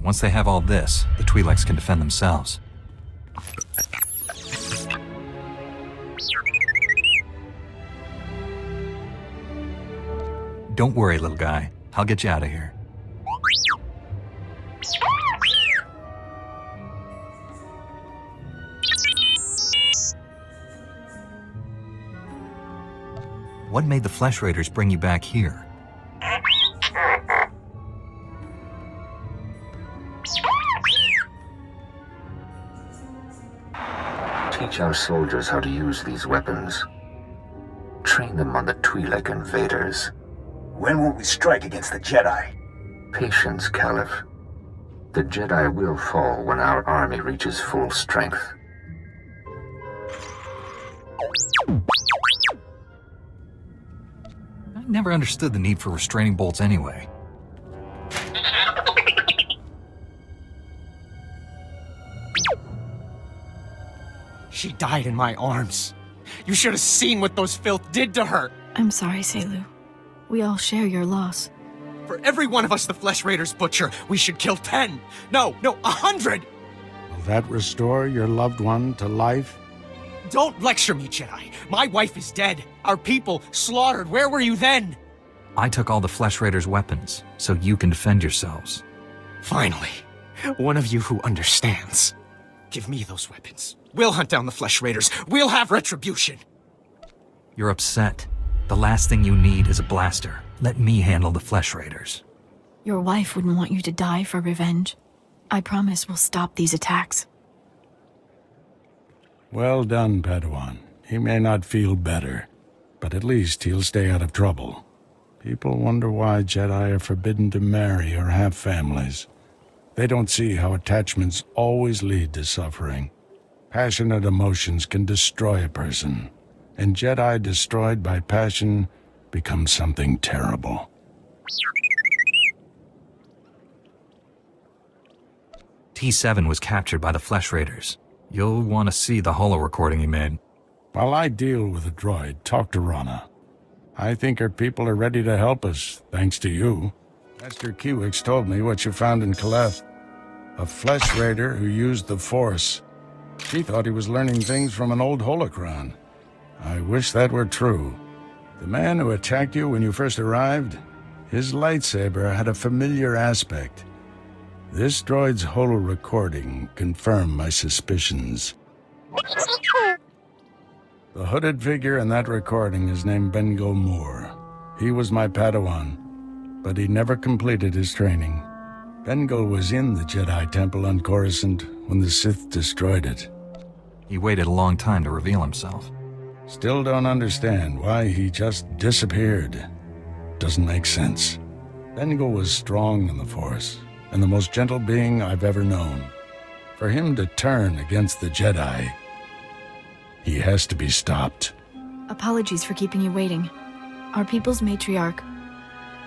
Once they have all this, the Twi'leks can defend themselves. Don't worry, little guy. I'll get you out of here. What made the Flesh Raiders bring you back here? Teach our soldiers how to use these weapons. Train them on the Twi'lek invaders. When will we strike against the Jedi? Patience, Caliph. The Jedi will fall when our army reaches full strength. I never understood the need for restraining bolts anyway. She died in my arms. You should have seen what those filth did to her. I'm sorry, Selu. We all share your loss. For every one of us the Flesh Raiders butcher, we should kill 10. No, 100. Will that restore your loved one to life? Don't lecture me, Jedi. My wife is dead. Our people slaughtered. Where were you then? I took all the Flesh Raiders' weapons, so you can defend yourselves. Finally, one of you who understands. Give me those weapons. We'll hunt down the Flesh Raiders. We'll have retribution. You're upset. The last thing you need is a blaster. Let me handle the Flesh Raiders. Your wife wouldn't want you to die for revenge. I promise we'll stop these attacks. Well done, Padawan. He may not feel better, but at least he'll stay out of trouble. People wonder why Jedi are forbidden to marry or have families. They don't see how attachments always lead to suffering. Passionate emotions can destroy a person, and Jedi destroyed by passion become something terrible. T7 was captured by the Flesh Raiders. You'll want to see the holo recording he made. While I deal with the droid, talk to Rana. I think her people are ready to help us, thanks to you. Master Kiwix told me what you found in Caliph. A Flesh Raider who used the Force. She thought he was learning things from an old holocron. I wish that were true. The man who attacked you when you first arrived, his lightsaber had a familiar aspect. This droid's holo recording confirmed my suspicions. The hooded figure in that recording is named Bengo Moore. He was my Padawan, but he never completed his training. Bengal was in the Jedi Temple on Coruscant when the Sith destroyed it. He waited a long time to reveal himself. Still don't understand why he just disappeared. Doesn't make sense. Bengal was strong in the Force, and the most gentle being I've ever known. For him to turn against the Jedi, he has to be stopped. Apologies for keeping you waiting. Our people's matriarch,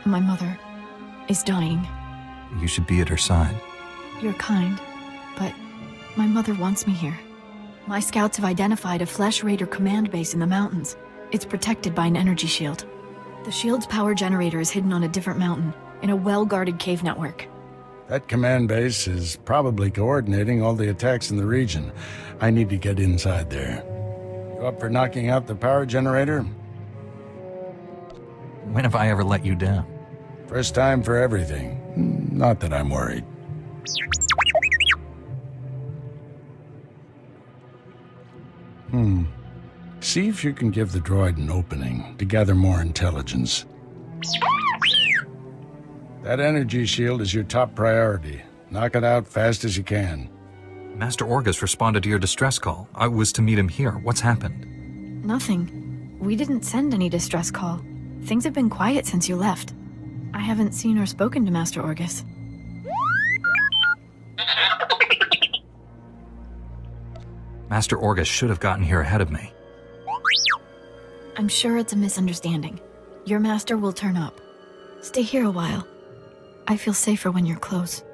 my mother, is dying. You should be at her side. You're kind, but my mother wants me here. My scouts have identified a Flesh Raider command base in the mountains. It's protected by an energy shield. The shield's power generator is hidden on a different mountain, in a well-guarded cave network. That command base is probably coordinating all the attacks in the region. I need to get inside there. You up for knocking out the power generator? When have I ever let you down? First time for everything. Not that I'm worried. See if you can give the droid an opening to gather more intelligence. That energy shield is your top priority. Knock it out fast as you can. Master Orgus responded to your distress call. I was to meet him here. What's happened? Nothing. We didn't send any distress call. Things have been quiet since you left. I haven't seen or spoken to Master Orgus. Master Orgus should have gotten here ahead of me. I'm sure it's a misunderstanding. Your master will turn up. Stay here a while. I feel safer when you're close.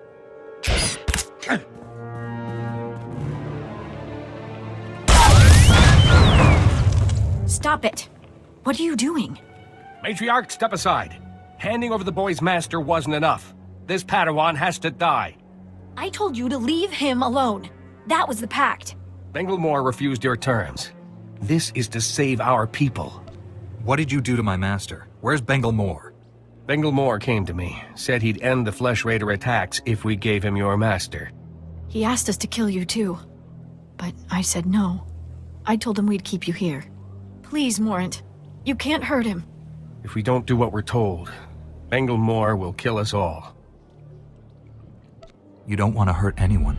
Stop it! What are you doing? Matriarch, step aside. Handing over the boy's master wasn't enough. This Padawan has to die. I told you to leave him alone. That was the pact. Bengilmore refused your terms. This is to save our people. What did you do to my master? Where's Bengilmore? Bengilmore came to me, said he'd end the Flesh Raider attacks if we gave him your master. He asked us to kill you too. But I said no. I told him we'd keep you here. Please, Morant. You can't hurt him. If we don't do what we're told, Bengilmore will kill us all. You don't want to hurt anyone.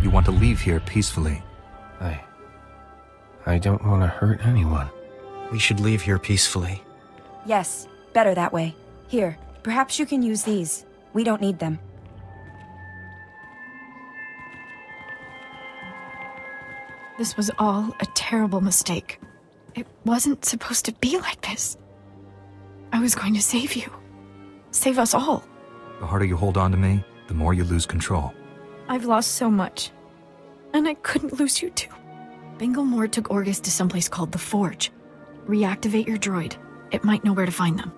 You want to leave here peacefully. I don't want to hurt anyone. We should leave here peacefully. Yes, better that way. Here, perhaps you can use these. We don't need them. This was all a terrible mistake. It wasn't supposed to be like this. I was going to save you. Save us all. The harder you hold on to me, the more you lose control. I've lost so much. And I couldn't lose you too. Bengilmore took Orgus to someplace called the Forge. Reactivate your droid. It might know where to find them.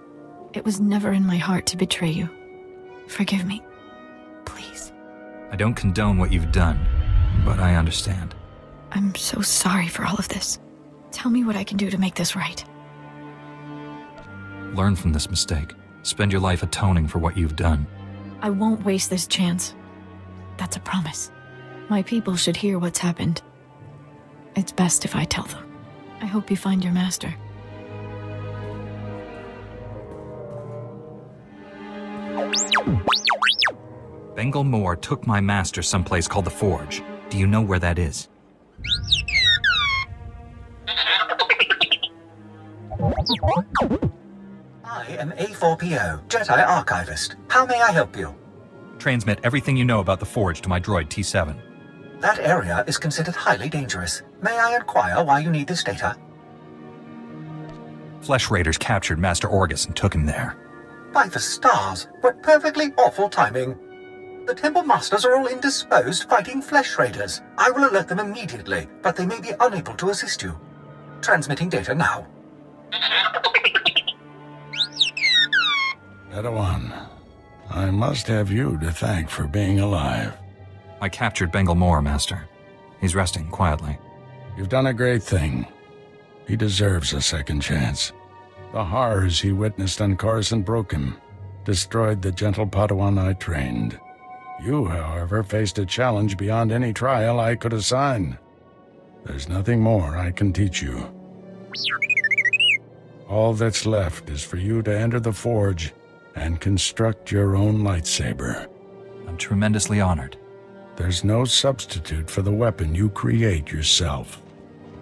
It was never in my heart to betray you. Forgive me. Please. I don't condone what you've done, but I understand. I'm so sorry for all of this. Tell me what I can do to make this right. Learn from this mistake. Spend your life atoning for what you've done. I won't waste this chance. That's a promise. My people should hear what's happened. It's best if I tell them. I hope you find your master. Bengilmore took my master someplace called the Forge. Do you know where that is? I am A4PO, Jedi Archivist. How may I help you? Transmit everything you know about the Forge to my droid T7. That area is considered highly dangerous. May I inquire why you need this data? Flesh Raiders captured Master Orgus and took him there. By the stars, what perfectly awful timing. The Temple Masters are all indisposed fighting Flesh Raiders. I will alert them immediately, but they may be unable to assist you. Transmitting data now. Padawan, I must have you to thank for being alive. I captured Bengilmore, Master. He's resting quietly. You've done a great thing. He deserves a second chance. The horrors he witnessed on Coruscant broke him, destroyed the gentle Padawan I trained. You, however, faced a challenge beyond any trial I could assign. There's nothing more I can teach you. All that's left is for you to enter the Forge and construct your own lightsaber. I'm tremendously honored. There's no substitute for the weapon you create yourself.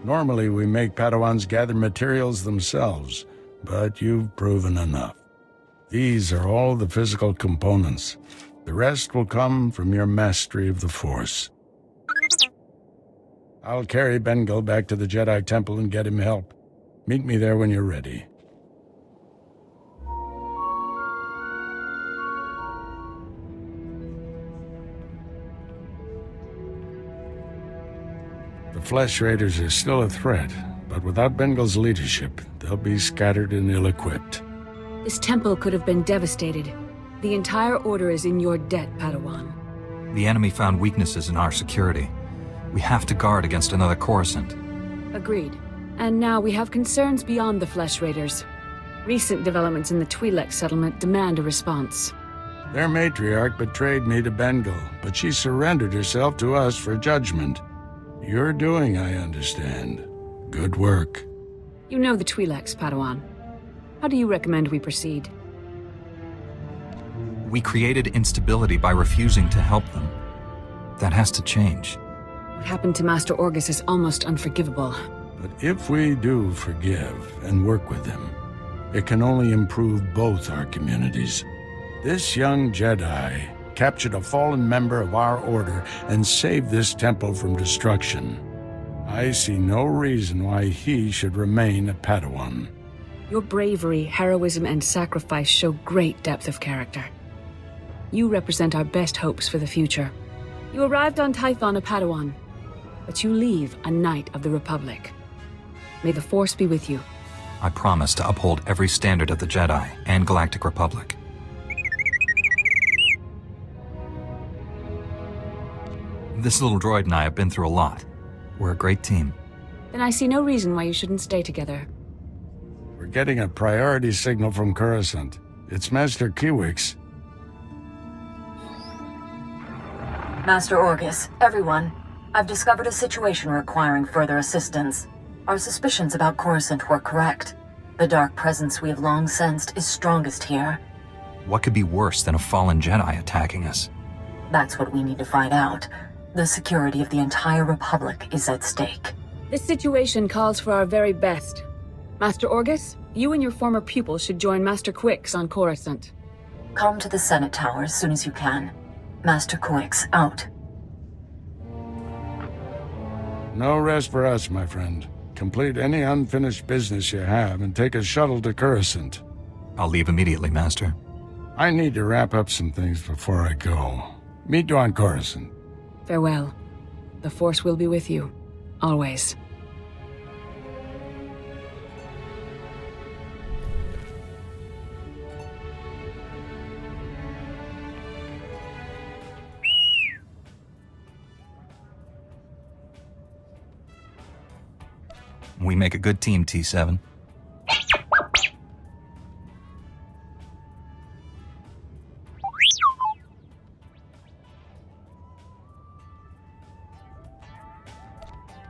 Normally, we make Padawans gather materials themselves, but you've proven enough. These are all the physical components. The rest will come from your mastery of the Force. I'll carry Bengil back to the Jedi Temple and get him help. Meet me there when you're ready. The Flesh Raiders are still a threat, but without Bengil's leadership, they'll be scattered and ill-equipped. This temple could have been devastated. The entire order is in your debt, Padawan. The enemy found weaknesses in our security. We have to guard against another Coruscant. Agreed. And now we have concerns beyond the Flesh Raiders. Recent developments in the Twi'lek settlement demand a response. Their matriarch betrayed me to Bengil, but she surrendered herself to us for judgment. You're doing, I understand. Good work. You know the Twi'leks, Padawan. How do you recommend we proceed? We created instability by refusing to help them. That has to change. What happened to Master Orgus is almost unforgivable. But if we do forgive and work with them, it can only improve both our communities. This young Jedi captured a fallen member of our order and saved this temple from destruction. I see no reason why he should remain a Padawan. Your bravery, heroism, and sacrifice show great depth of character. You represent our best hopes for the future. You arrived on Tython a Padawan, but you leave a Knight of the Republic. May the Force be with you. I promise to uphold every standard of the Jedi and Galactic Republic. This little droid and I have been through a lot. We're a great team. Then I see no reason why you shouldn't stay together. We're getting a priority signal from Coruscant. It's Master Kiwix. Master Orgus, everyone. I've discovered a situation requiring further assistance. Our suspicions about Coruscant were correct. The dark presence we have long sensed is strongest here. What could be worse than a fallen Jedi attacking us? That's what we need to find out. The security of the entire Republic is at stake. This situation calls for our very best. Master Orgus, you and your former pupil should join Master Quix on Coruscant. Come to the Senate Tower as soon as you can. Master Quix, out. No rest for us, my friend. Complete any unfinished business you have and take a shuttle to Coruscant. I'll leave immediately, Master. I need to wrap up some things before I go. Meet you on Coruscant. Farewell. The Force will be with you. Always. We make a good team, T7.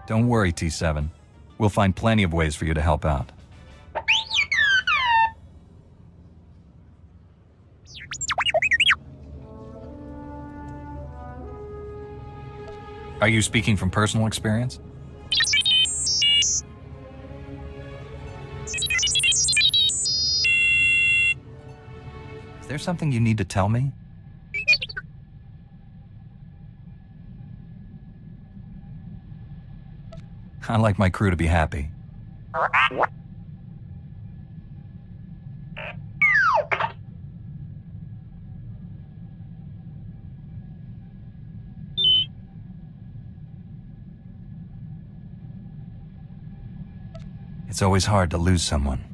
Don't worry, T7. We'll find plenty of ways for you to help out. Are you speaking from personal experience? Is there something you need to tell me? I like my crew to be happy. It's always hard to lose someone.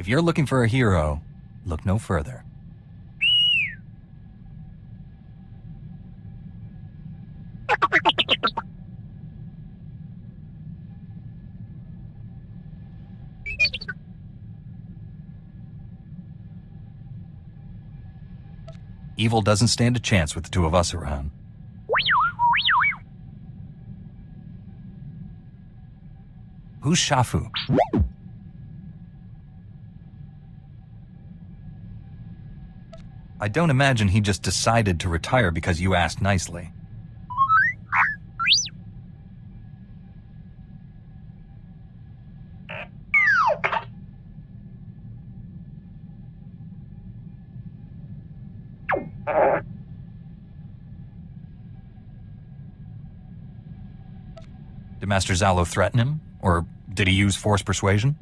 If you're looking for a hero, look no further. Evil doesn't stand a chance with the two of us around. Who's Shafu? I don't imagine he just decided to retire because you asked nicely. Did Master Zalo threaten him? Or did he use force persuasion?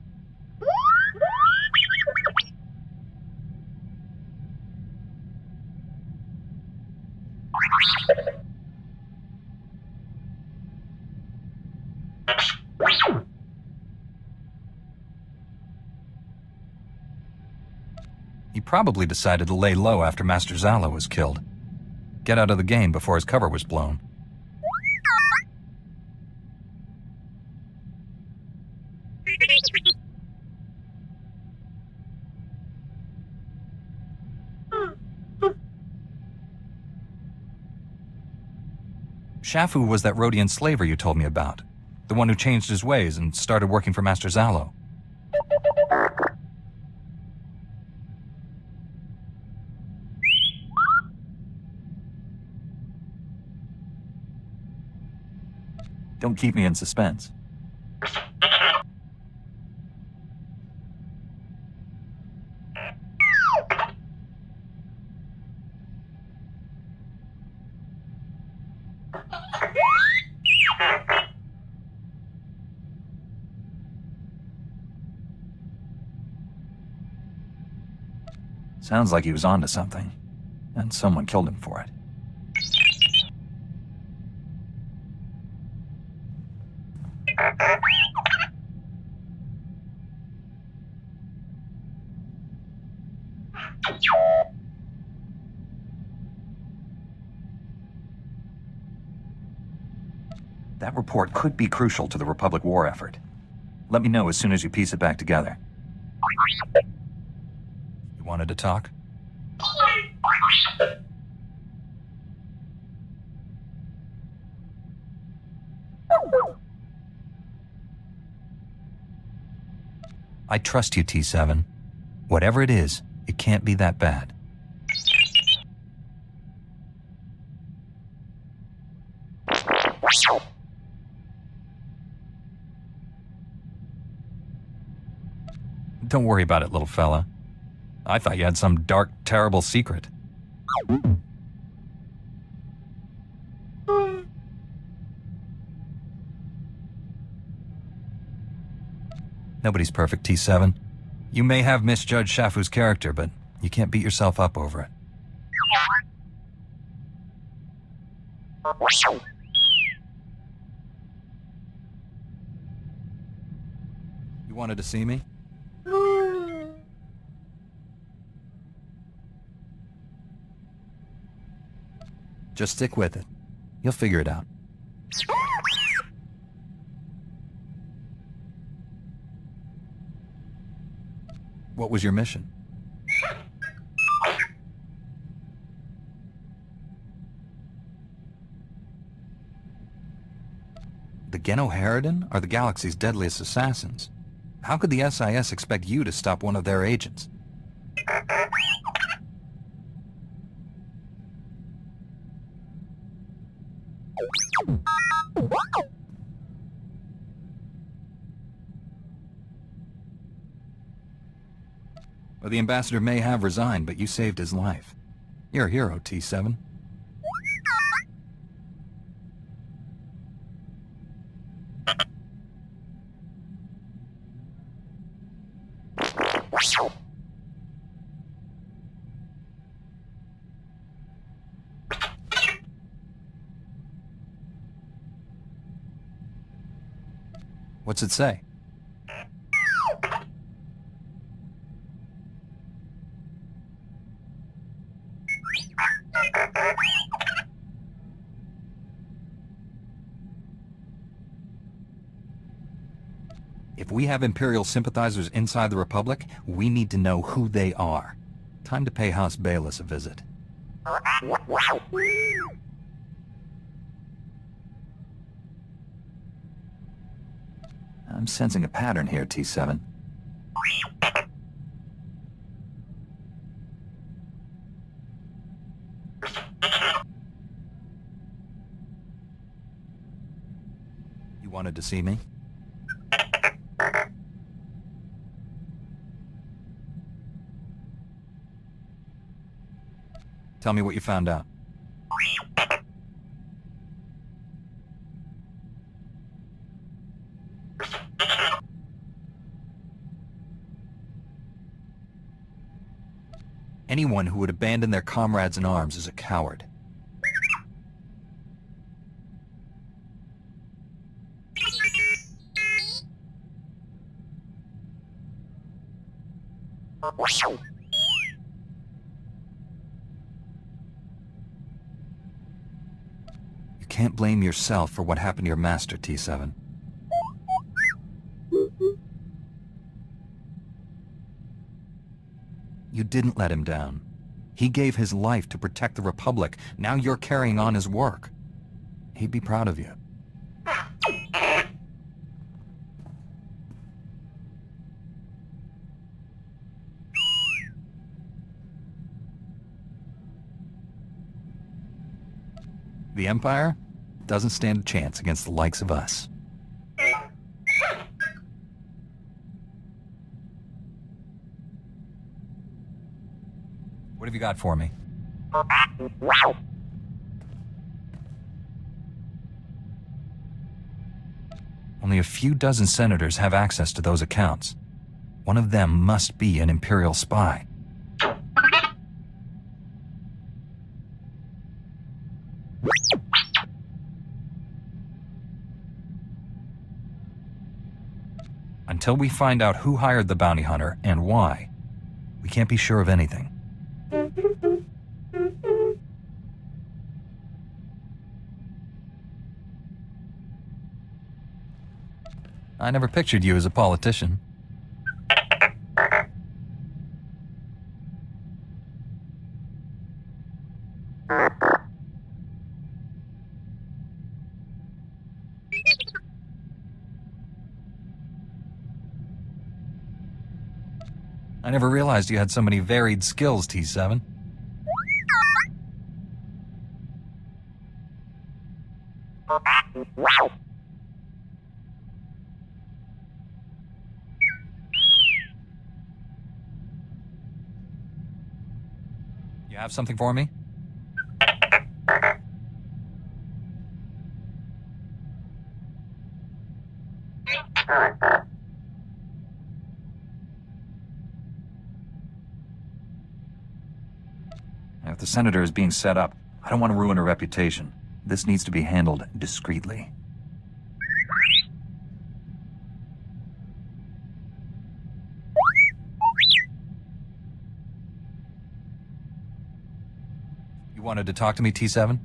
He probably decided to lay low after Master Zalo was killed. Get out of the game before his cover was blown. Shafu was that Rhodian slaver you told me about. The one who changed his ways and started working for Master Zalo. Don't keep me in suspense. Sounds like he was onto something, and someone killed him for it. That report could be crucial to the Republic war effort. Let me know as soon as you piece it back together. You wanted to talk? I trust you, T7. Whatever it is, it can't be that bad. Don't worry about it, little fella. I thought you had some dark, terrible secret. Nobody's perfect, T7. You may have misjudged Shafu's character, but you can't beat yourself up over it. You wanted to see me? Just stick with it. You'll figure it out. What was your mission? The Genoharadin are the galaxy's deadliest assassins. How could the SIS expect you to stop one of their agents? Well, the ambassador may have resigned, but you saved his life. You're a hero, T7. What's it say? If we have Imperial sympathizers inside the Republic, we need to know who they are. Time to pay House Bayless a visit. I'm sensing a pattern here, T7. You wanted to see me? Tell me what you found out. Anyone who would abandon their comrades in arms is a coward. You can't blame yourself for what happened to your master, T7. You didn't let him down. He gave his life to protect the Republic. Now you're carrying on his work. He'd be proud of you. The Empire doesn't stand a chance against the likes of us. What have you got for me? Only a few dozen senators have access to those accounts. One of them must be an Imperial spy. Until we find out who hired the bounty hunter and why, we can't be sure of anything. I never pictured you as a politician. I never realized you had so many varied skills, T7. You have something for me? If the senator is being set up, I don't want to ruin her reputation. This needs to be handled discreetly. You wanted to talk to me, T7?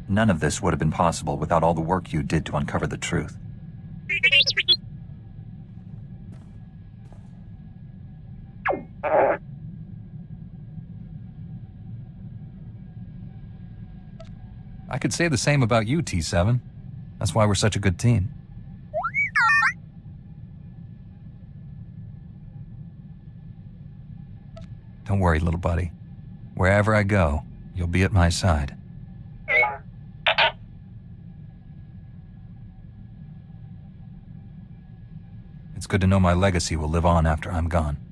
None of this would have been possible without all the work you did to uncover the truth. I could say the same about you, T7. That's why we're such a good team. Don't worry, little buddy. Wherever I go, you'll be at my side. It's good to know my legacy will live on after I'm gone.